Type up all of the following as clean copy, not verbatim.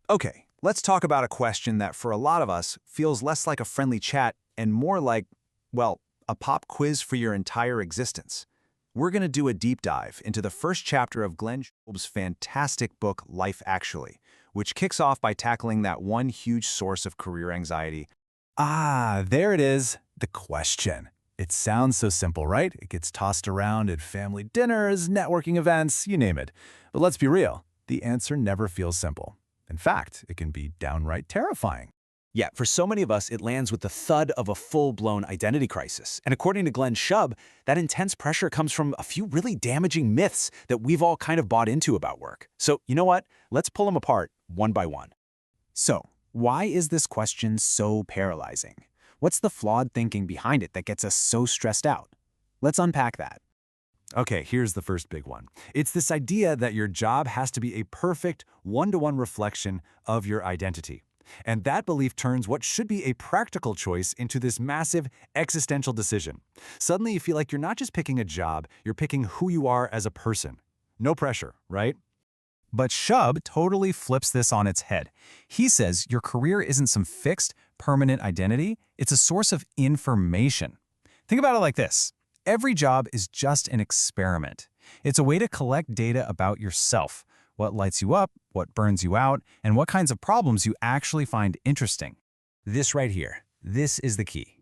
Okay, let's talk about a question that for a lot of us feels less like a friendly chat and more like, well, a pop quiz for your entire existence. We're going to do a deep dive into the first chapter of Glenn Shubb's fantastic book, Life Actually, which kicks off by tackling that one huge source of career anxiety. Ah, there it is, the question. It sounds so simple, right? It gets tossed around at family dinners, networking events, you name it. But let's be real, the answer never feels simple. In fact, it can be downright terrifying. Yeah, for so many of us, it lands with the thud of a full-blown identity crisis. And according to Glenn Shubb, that intense pressure comes from a few really damaging myths that we've all kind of bought into about work. So, you know what? Let's pull them apart one by one. So, why is this question so paralyzing? What's the flawed thinking behind it that gets us so stressed out? Let's unpack that. Okay, here's the first big one. It's this idea that your job has to be a perfect one-to-one reflection of your identity. And that belief turns what should be a practical choice into this massive existential decision. Suddenly you feel like you're not just picking a job, you're picking who you are as a person. No pressure, right? But Shubb totally flips this on its head. He says your career isn't some fixed, permanent identity, it's a source of information. Think about it like this. Every job is just an experiment. It's a way to collect data about yourself, what lights you up, what burns you out, and what kinds of problems you actually find interesting. This right here, this is the key.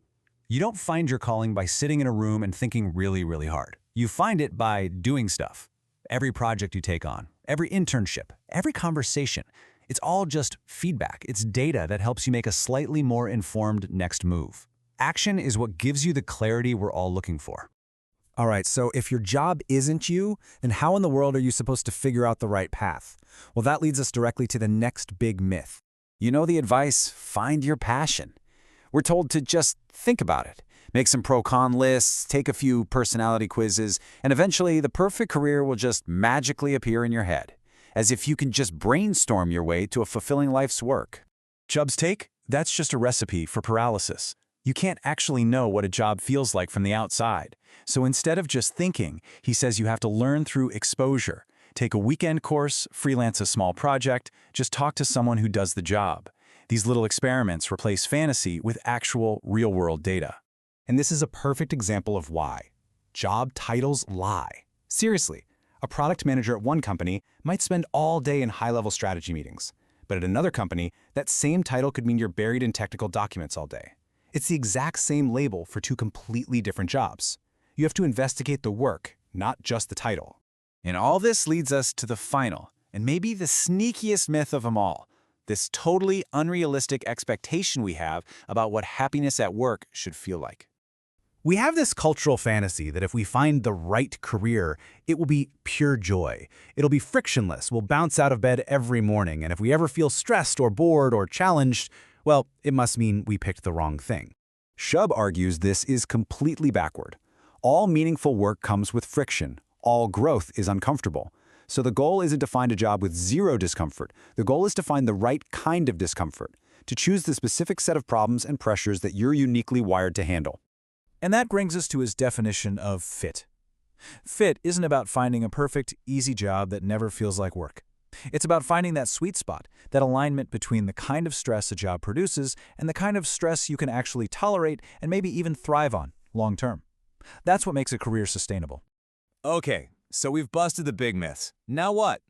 You don't find your calling by sitting in a room and thinking really, really hard. You find it by doing stuff. Every project you take on, every internship, every conversation, it's all just feedback. It's data that helps you make a slightly more informed next move. Action is what gives you the clarity we're all looking for. All right, so if your job isn't you, then how in the world are you supposed to figure out the right path? Well, that leads us directly to the next big myth. You know the advice, find your passion. We're told to just think about it, make some pro-con lists, take a few personality quizzes, and eventually the perfect career will just magically appear in your head, as if you can just brainstorm your way to a fulfilling life's work. Chubb's take? That's just a recipe for paralysis. You can't actually know what a job feels like from the outside. So instead of just thinking, he says you have to learn through exposure. Take a weekend course, freelance a small project, just talk to someone who does the job. These little experiments replace fantasy with actual, real-world data. And this is a perfect example of why. Job titles lie. Seriously, a product manager at one company might spend all day in high-level strategy meetings. But at another company, that same title could mean you're buried in technical documents all day. It's the exact same label for two completely different jobs. You have to investigate the work, not just the title. And all this leads us to the final, and maybe the sneakiest myth of them all, this totally unrealistic expectation we have about what happiness at work should feel like. We have this cultural fantasy that if we find the right career, it will be pure joy. It'll be frictionless, we'll bounce out of bed every morning, and if we ever feel stressed or bored or challenged, well, it must mean we picked the wrong thing. Shubb argues this is completely backward. All meaningful work comes with friction. All growth is uncomfortable. So the goal isn't to find a job with zero discomfort. The goal is to find the right kind of discomfort, to choose the specific set of problems and pressures that you're uniquely wired to handle. And that brings us to his definition of fit. Fit isn't about finding a perfect, easy job that never feels like work. It's about finding that sweet spot, that alignment between the kind of stress a job produces and the kind of stress you can actually tolerate and maybe even thrive on long term. That's what makes a career sustainable. Okay, so we've busted the big myths. Now what?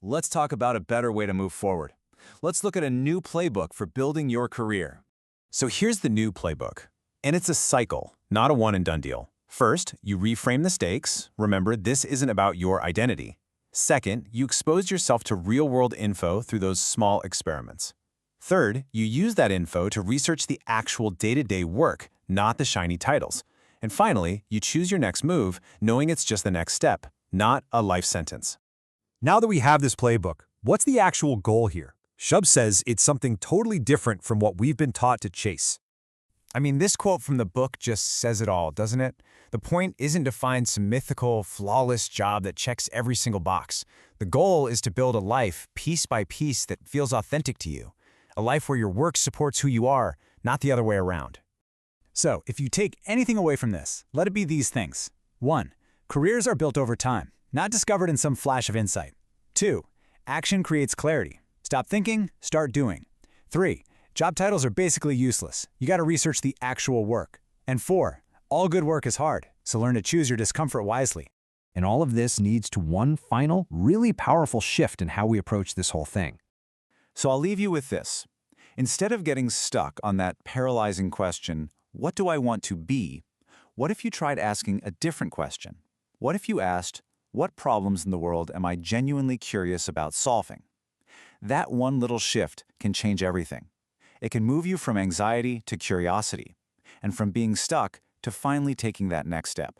Let's talk about a better way to move forward. Let's look at a new playbook for building your career. So here's the new playbook. And it's a cycle, not a one-and-done deal. First, you reframe the stakes. Remember, this isn't about your identity. Second, you expose yourself to real-world info through those small experiments. Third, you use that info to research the actual day-to-day work, not the shiny titles. And finally, you choose your next move, knowing it's just the next step, not a life sentence. Now that we have this playbook, what's the actual goal here? Shubb says it's something totally different from what we've been taught to chase. I mean, this quote from the book just says it all, doesn't it? The point isn't to find some mythical, flawless job that checks every single box. The goal is to build a life, piece by piece, that feels authentic to you. A life where your work supports who you are, not the other way around. So, if you take anything away from this, let it be these things. 1. Careers are built over time, not discovered in some flash of insight. 2. Action creates clarity. Stop thinking, start doing. 3. Job titles are basically useless. You got to research the actual work. And 4. All good work is hard, so learn to choose your discomfort wisely. And all of this needs to one final, really powerful shift in how we approach this whole thing. So I'll leave you with this. Instead of getting stuck on that paralyzing question, what do I want to be? What if you tried asking a different question? What if you asked, what problems in the world am I genuinely curious about solving? That one little shift can change everything. It can move you from anxiety to curiosity, and from being stuck to finally taking that next step.